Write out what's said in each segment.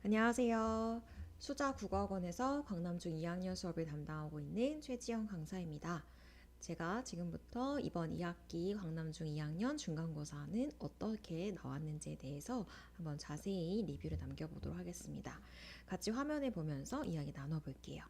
안녕하세요. 수자 국어학원에서 광남중 2학년 수업을 담당하고 있는 최지영 강사입니다. 제가 지금부터 이번 2학기 광남중 2학년 중간고사는 어떻게 나왔는지에 대해서 한번 자세히 리뷰를 남겨보도록 하겠습니다. 같이 화면을 보면서 이야기 나눠볼게요.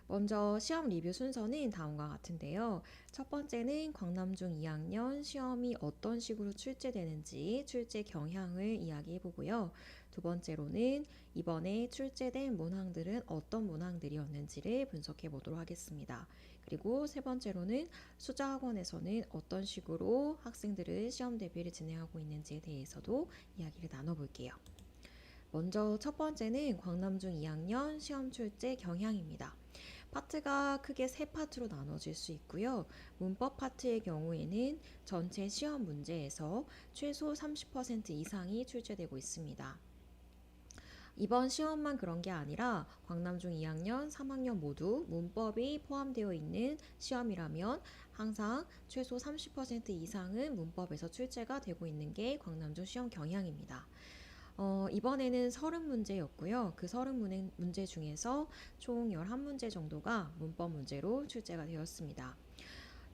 먼저 시험 리뷰 순서는 다음과 같은데요. 첫 번째는 광남중 2학년 시험이 어떤 식으로 출제되는지 출제 경향을 이야기해보고요. 두 번째로는 이번에 출제된 문항들은 어떤 문항들이었는지를 분석해보도록 하겠습니다. 그리고 세 번째로는 수자학원에서는 어떤 식으로 학생들을 시험 대비를 진행하고 있는지에 대해서도 이야기를 나눠볼게요. 먼저 첫 번째는 광남중 2학년 시험 출제 경향입니다. 파트가 크게 세 파트로 나눠질 수 있고요. 문법 파트의 경우에는 전체 시험 문제에서 최소 30% 이상이 출제되고 있습니다. 이번 시험만 그런 게 아니라 광남중 2학년, 3학년 모두 문법이 포함되어 있는 시험이라면 항상 최소 30% 이상은 문법에서 출제가 되고 있는 게 광남중 시험 경향입니다. 이번에는 30문제였고요. 그 30문제 중에서 총 11문제 정도가 문법 문제로 출제가 되었습니다.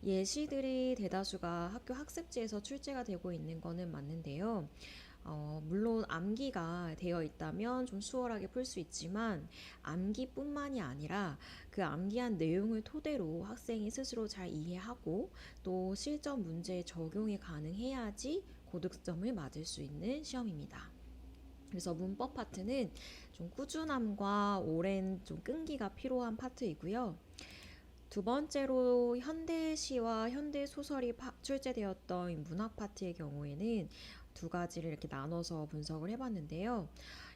예시들이 대다수가 학교 학습지에서 출제가 되고 있는 거는 맞는데요. 물론 암기가 되어 있다면 좀 수월하게 풀 수 있지만 암기뿐만이 아니라 그 암기한 내용을 토대로 학생이 스스로 잘 이해하고 또 실전 문제에 적용이 가능해야지 고득점을 맞을 수 있는 시험입니다. 그래서 문법 파트는 좀 꾸준함과 오랜 좀 끈기가 필요한 파트이고요. 두 번째로 현대시와 현대소설이 출제되었던 문학 파트의 경우에는 두 가지를 이렇게 나눠서 분석을 해봤는데요.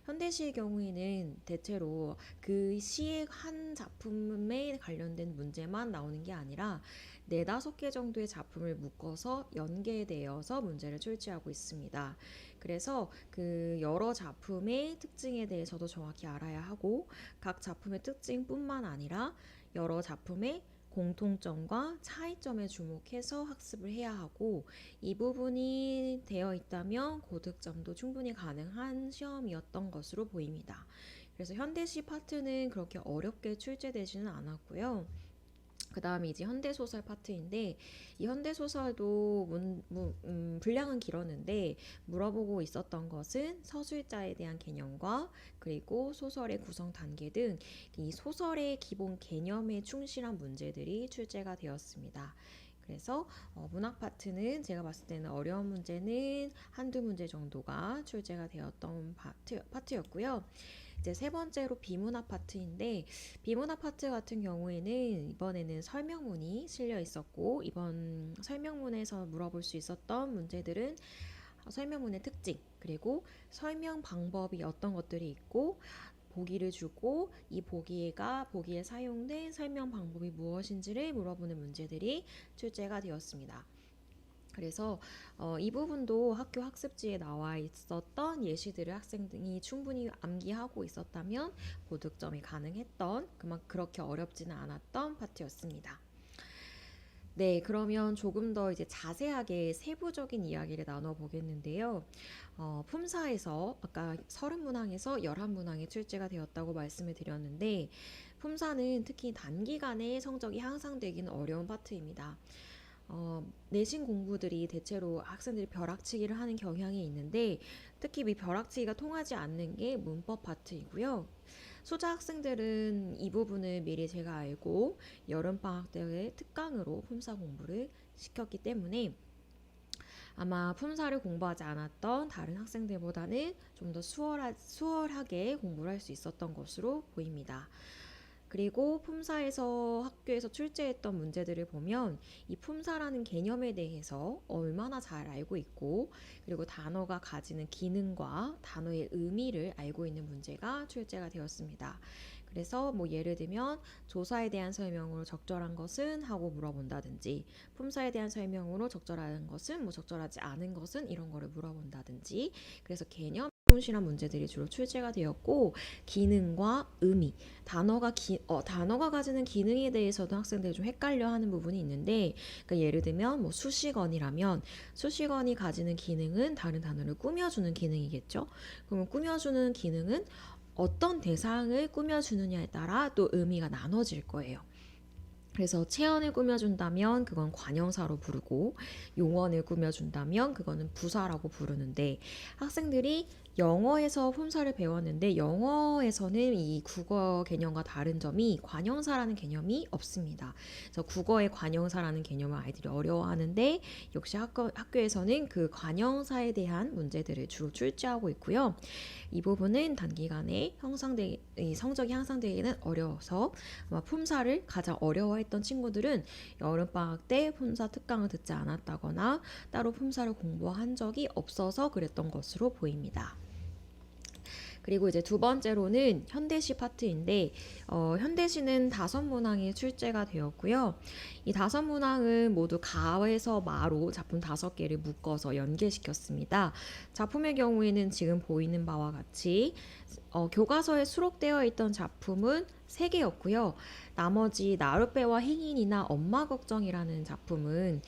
현대시의 경우에는 대체로 그 시의 한 작품에 관련된 문제만 나오는 게 아니라 네다섯 개 정도의 작품을 묶어서 연계되어서 문제를 출제하고 있습니다. 그래서 그 여러 작품의 특징에 대해서도 정확히 알아야 하고 각 작품의 특징뿐만 아니라 여러 작품의 공통점과 차이점에 주목해서 학습을 해야 하고 이 부분이 되어 있다면 고득점도 충분히 가능한 시험이었던 것으로 보입니다. 그래서 현대시 파트는 그렇게 어렵게 출제되지는 않았고요. 그 다음에 이제 현대소설 파트인데 이 현대소설도 분량은 길었는데 물어보고 있었던 것은 서술자에 대한 개념과 그리고 소설의 구성 단계 등 이 소설의 기본 개념에 충실한 문제들이 출제가 되었습니다. 그래서 문학 파트는 제가 봤을 때는 어려운 문제는 한두 문제 정도가 출제가 되었던 파트였고요. 이제 세 번째로 비문학 파트인데 비문학 파트 같은 경우에는 이번에는 설명문이 실려 있었고 이번 설명문에서 물어볼 수 있었던 문제들은 설명문의 특징 그리고 설명 방법이 어떤 것들이 있고 보기를 주고 이 보기에 사용된 설명 방법이 무엇인지를 물어보는 문제들이 출제가 되었습니다. 그래서 이 부분도 학교 학습지에 나와 있었던 예시들을 학생들이 충분히 암기하고 있었다면 고득점이 가능했던 그렇게 어렵지는 않았던 파트였습니다. 네, 그러면 조금 더 이제 자세하게 세부적인 이야기를 나눠보겠는데요. 품사에서 아까 30문항에서 11문항이 출제가 되었다고 말씀을 드렸는데 품사는 특히 단기간에 성적이 향상되기는 어려운 파트입니다. 내신 공부들이 대체로 학생들이 벼락치기를 하는 경향이 있는데 특히 이 벼락치기가 통하지 않는 게 문법 파트이고요. 소자 학생들은 이 부분을 미리 제가 알고 여름방학 때 특강으로 품사 공부를 시켰기 때문에 아마 품사를 공부하지 않았던 다른 학생들보다는 좀 더 수월하게 공부를 할 수 있었던 것으로 보입니다. 그리고 품사에서 학교에서 출제했던 문제들을 보면 이 품사라는 개념에 대해서 얼마나 잘 알고 있고 그리고 단어가 가지는 기능과 단어의 의미를 알고 있는 문제가 출제가 되었습니다. 그래서 뭐 예를 들면 조사에 대한 설명으로 적절한 것은 하고 물어본다든지 품사에 대한 설명으로 적절한 것은 뭐 적절하지 않은 것은 이런 거를 물어본다든지 그래서 개념 충실한 문제들이 주로 출제가 되었고, 기능과 의미, 단어가 가지는 기능에 대해서도 학생들이 좀 헷갈려하는 부분이 있는데, 그러니까 예를 들면 뭐 수식어이라면 수식어이 가지는 기능은 다른 단어를 꾸며주는 기능이겠죠. 그러면 꾸며주는 기능은 어떤 대상을 꾸며주느냐에 따라 또 의미가 나눠질 거예요. 그래서 체언을 꾸며준다면 그건 관형사로 부르고, 용언을 꾸며준다면 그거는 부사라고 부르는데, 학생들이 영어에서 품사를 배웠는데 영어에서는 이 국어 개념과 다른 점이 관형사라는 개념이 없습니다. 그래서 국어의 관형사라는 개념을 아이들이 어려워하는데, 역시 학교에서는 그 관형사에 대한 문제들을 주로 출제하고 있고요. 이 부분은 단기간에 성적이 향상되기는 어려워서, 아마 품사를 가장 어려워했던 친구들은 여름방학 때 품사 특강을 듣지 않았다거나 따로 품사를 공부한 적이 없어서 그랬던 것으로 보입니다. 그리고 이제 두 번째로는 현대시 파트인데, 현대시는 5문항이 출제가 되었고요. 이 5문항은 모두 가에서 마로 작품 5개를 묶어서 연계시켰습니다. 작품의 경우에는 지금 보이는 바와 같이 교과서에 수록되어 있던 작품은 3개였고요. 나머지 나룻배와 행인이나 엄마 걱정이라는 작품은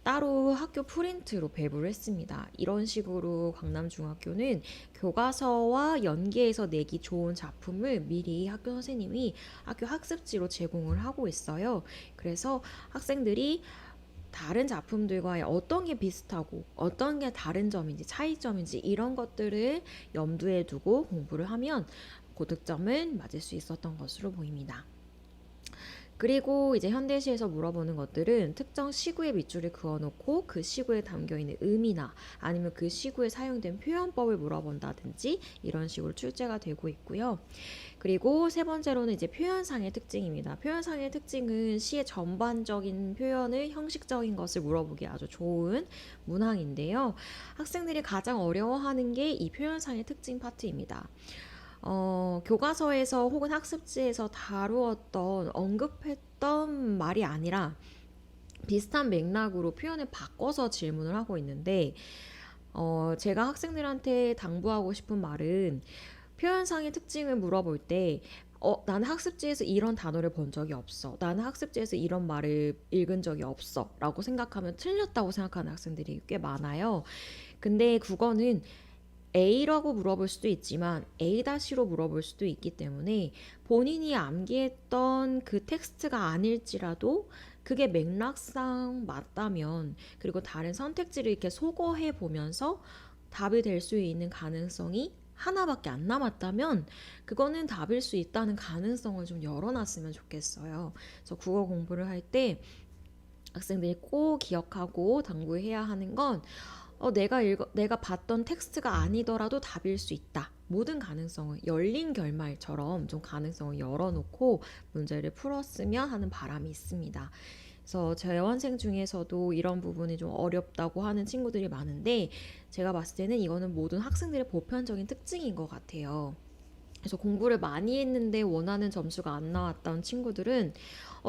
따로 학교 프린트로 배부를 했습니다. 이런 식으로 광남중학교는 교과서와 연계해서 내기 좋은 작품을 미리 학교 선생님이 학교 학습지로 제공을 하고 있어요. 그래서 학생들이 다른 작품들과 어떤 게 비슷하고 어떤 게 다른 점인지 차이점인지 이런 것들을 염두에 두고 공부를 하면 고득점을 맞을 수 있었던 것으로 보입니다. 그리고 이제 현대시에서 물어보는 것들은 특정 시구에 밑줄을 그어놓고 그 시구에 담겨있는 의미나 아니면 그 시구에 사용된 표현법을 물어본다든지 이런 식으로 출제가 되고 있고요. 그리고 세 번째로는 이제 표현상의 특징입니다. 표현상의 특징은 시의 전반적인 표현을 형식적인 것을 물어보기 아주 좋은 문항인데요. 학생들이 가장 어려워하는 게 이 표현상의 특징 파트입니다. 교과서에서 혹은 학습지에서 다루었던 언급했던 말이 아니라 비슷한 맥락으로 표현을 바꿔서 질문을 하고 있는데, 제가 학생들한테 당부하고 싶은 말은 표현상의 특징을 물어볼 때 나는 학습지에서 이런 단어를 본 적이 없어. 나는 학습지에서 이런 말을 읽은 적이 없어. 라고 생각하면 틀렸다고 생각하는 학생들이 꽤 많아요. 근데 국어는 A라고 물어볼 수도 있지만 A-로 물어볼 수도 있기 때문에 본인이 암기했던 그 텍스트가 아닐지라도 그게 맥락상 맞다면, 그리고 다른 선택지를 이렇게 소거해 보면서 답이 될 수 있는 가능성이 하나밖에 안 남았다면 그거는 답일 수 있다는 가능성을 좀 열어놨으면 좋겠어요. 그래서 국어 공부를 할 때 학생들이 꼭 기억하고 당부해야 하는 건 내가 봤던 텍스트가 아니더라도 답일 수 있다. 모든 가능성을 열린 결말처럼 좀 가능성을 열어놓고 문제를 풀었으면 하는 바람이 있습니다. 그래서 재원생 중에서도 이런 부분이 좀 어렵다고 하는 친구들이 많은데, 제가 봤을 때는 이거는 모든 학생들의 보편적인 특징인 것 같아요. 그래서 공부를 많이 했는데 원하는 점수가 안 나왔던 친구들은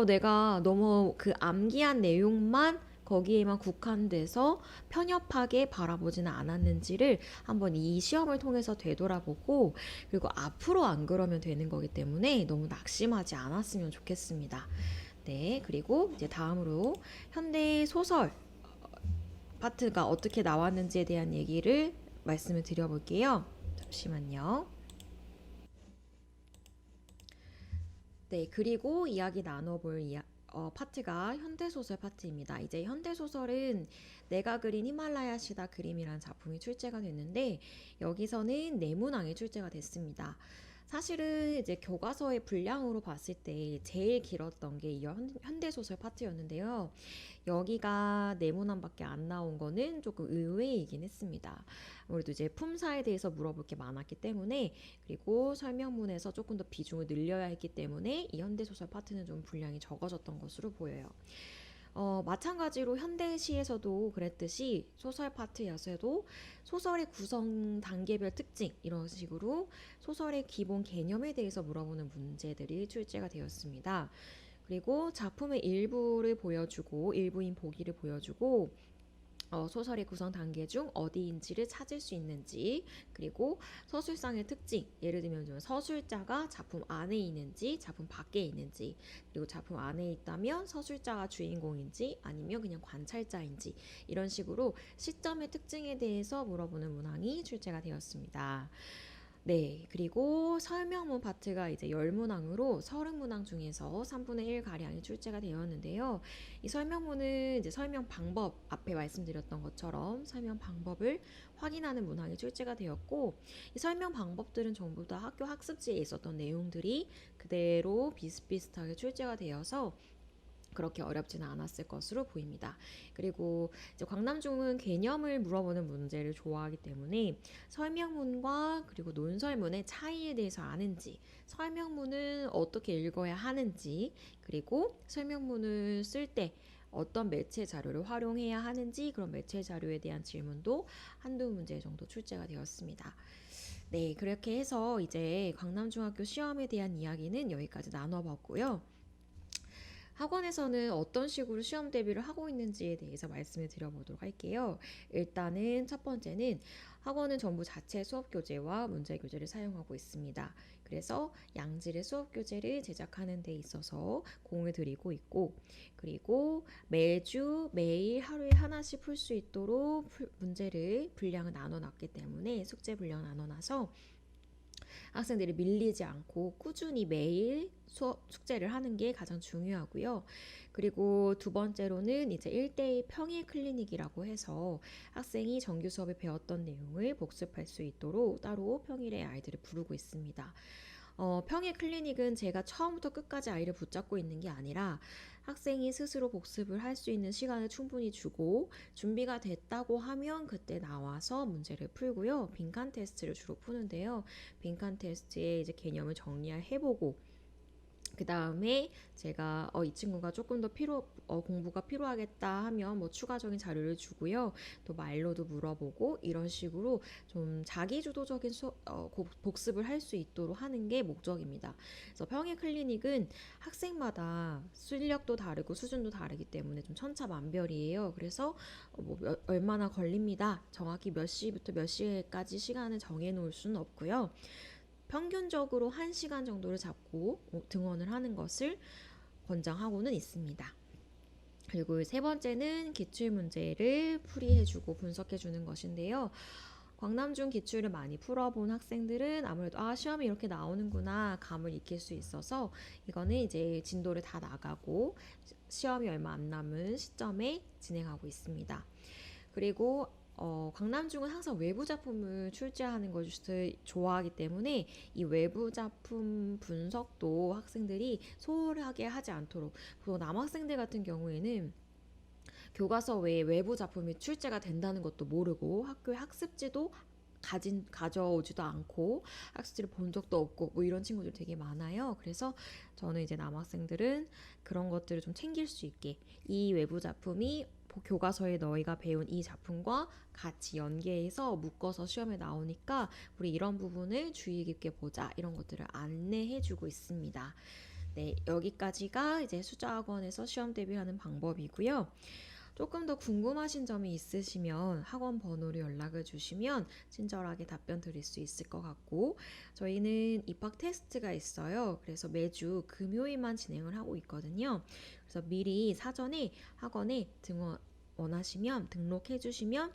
내가 너무 그 암기한 내용만 거기에만 국한돼서 편협하게 바라보지는 않았는지를 한번 이 시험을 통해서 되돌아보고, 그리고 앞으로 안 그러면 되는 거기 때문에 너무 낙심하지 않았으면 좋겠습니다. 네, 그리고 이제 다음으로 현대 소설 파트가 어떻게 나왔는지에 대한 얘기를 말씀을 드려볼게요. 잠시만요. 네, 그리고 이야기 나눠볼 파트가 현대소설 파트입니다. 이제 현대소설은 내가 그린 히말라야 시다 그림이라는 작품이 출제가 됐는데, 여기서는 네문항이 출제가 됐습니다. 사실은 이제 교과서의 분량으로 봤을 때 제일 길었던 게 이 현대소설 파트였는데요. 여기가 네모난밖에 안 나온 거는 조금 의외이긴 했습니다. 아무래도 이제 품사에 대해서 물어볼 게 많았기 때문에, 그리고 설명문에서 조금 더 비중을 늘려야 했기 때문에 이 현대소설 파트는 좀 분량이 적어졌던 것으로 보여요. 마찬가지로 현대시에서도 그랬듯이 소설 파트에서도 소설의 구성 단계별 특징 이런 식으로 소설의 기본 개념에 대해서 물어보는 문제들이 출제가 되었습니다. 그리고 작품의 일부를 보여주고 일부인 보기를 보여주고 소설의 구성 단계 중 어디인지를 찾을 수 있는지, 그리고 서술상의 특징, 예를 들면 좀 서술자가 작품 안에 있는지 작품 밖에 있는지, 그리고 작품 안에 있다면 서술자가 주인공인지 아니면 그냥 관찰자인지, 이런 식으로 시점의 특징에 대해서 물어보는 문항이 출제가 되었습니다. 네, 그리고 설명문 파트가 이제 10문항으로 30문항 중에서 3분의 1 가량이 출제가 되었는데요. 이 설명문은 이제 설명 방법, 앞에 말씀드렸던 것처럼 설명 방법을 확인하는 문항이 출제가 되었고, 이 설명 방법들은 전부 다 학교 학습지에 있었던 내용들이 그대로 비슷비슷하게 출제가 되어서 그렇게 어렵지는 않았을 것으로 보입니다. 그리고 이제 광남중은 개념을 물어보는 문제를 좋아하기 때문에 설명문과 그리고 논설문의 차이에 대해서 아는지, 설명문은 어떻게 읽어야 하는지, 그리고 설명문을 쓸 때 어떤 매체 자료를 활용해야 하는지, 그런 매체 자료에 대한 질문도 한두 문제 정도 출제가 되었습니다. 네, 그렇게 해서 이제 광남중학교 시험에 대한 이야기는 여기까지 나눠봤고요. 학원에서는 어떤 식으로 시험 대비를 하고 있는지에 대해서 말씀을 드려보도록 할게요. 일단은 첫 번째는 학원은 전부 자체 수업 교재와 문제 교재를 사용하고 있습니다. 그래서 양질의 수업 교재를 제작하는 데 있어서 공을 들이고 있고, 그리고 매주 매일 하루에 하나씩 풀 수 있도록 문제를 분량을 나눠놨기 때문에 숙제 분량 나눠놔서 학생들이 밀리지 않고 꾸준히 매일 숙제를 하는 게 가장 중요하고요. 그리고 두 번째로는 이제 1대1 평일 클리닉이라고 해서 학생이 정규 수업에 배웠던 내용을 복습할 수 있도록 따로 평일에 아이들을 부르고 있습니다. 평일 클리닉은 제가 처음부터 끝까지 아이를 붙잡고 있는 게 아니라 학생이 스스로 복습을 할 수 있는 시간을 충분히 주고 준비가 됐다고 하면 그때 나와서 문제를 풀고요. 빈칸 테스트를 주로 푸는데요. 빈칸 테스트에 이제 개념을 정리해보고 그 다음에 제가 이 친구가 조금 더 공부가 필요하겠다 하면 뭐 추가적인 자료를 주고요. 또 말로도 물어보고 이런 식으로 좀 자기주도적인 복습을 할 수 있도록 하는 게 목적입니다. 그래서 평일 클리닉은 학생마다 실력도 다르고 수준도 다르기 때문에 좀 천차만별이에요. 그래서 얼마나 걸립니다. 정확히 몇 시부터 몇 시까지 시간을 정해놓을 수는 없고요. 평균적으로 1시간 정도를 잡고 등원을 하는 것을 권장하고는 있습니다. 그리고 세 번째는 기출문제를 풀이해주고 분석해주는 것인데요. 광남중 기출을 많이 풀어본 학생들은 아무래도 시험이 이렇게 나오는구나 감을 익힐 수 있어서 이거는 이제 진도를 다 나가고 시험이 얼마 안 남은 시점에 진행하고 있습니다. 그리고 광남중은 항상 외부 작품을 출제하는 것을 좋아하기 때문에 이 외부 작품 분석도 학생들이 소홀하게 하지 않도록, 그리고 남학생들 같은 경우에는 교과서 외에 외부 작품이 출제가 된다는 것도 모르고 학교의 학습지도 가져오지도 않고 학습지를 본 적도 없고 뭐 이런 친구들 되게 많아요. 그래서 저는 이제 남학생들은 그런 것들을 좀 챙길 수 있게 이 외부 작품이 교과서에 너희가 배운 이 작품과 같이 연계해서 묶어서 시험에 나오니까 우리 이런 부분을 주의 깊게 보자, 이런 것들을 안내해주고 있습니다. 네, 여기까지가 이제 수자학원에서 시험 대비하는 방법이고요. 조금 더 궁금하신 점이 있으시면 학원 번호로 연락을 주시면 친절하게 답변 드릴 수 있을 것 같고, 저희는 입학 테스트가 있어요. 그래서 매주 금요일만 진행을 하고 있거든요. 그래서 미리 사전에 학원에 등원 원하시면 등록해 주시면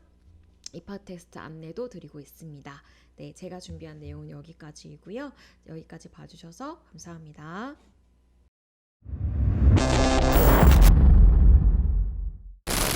입학 테스트 안내도 드리고 있습니다. 네, 제가 준비한 내용은 여기까지이고요. 여기까지 봐주셔서 감사합니다.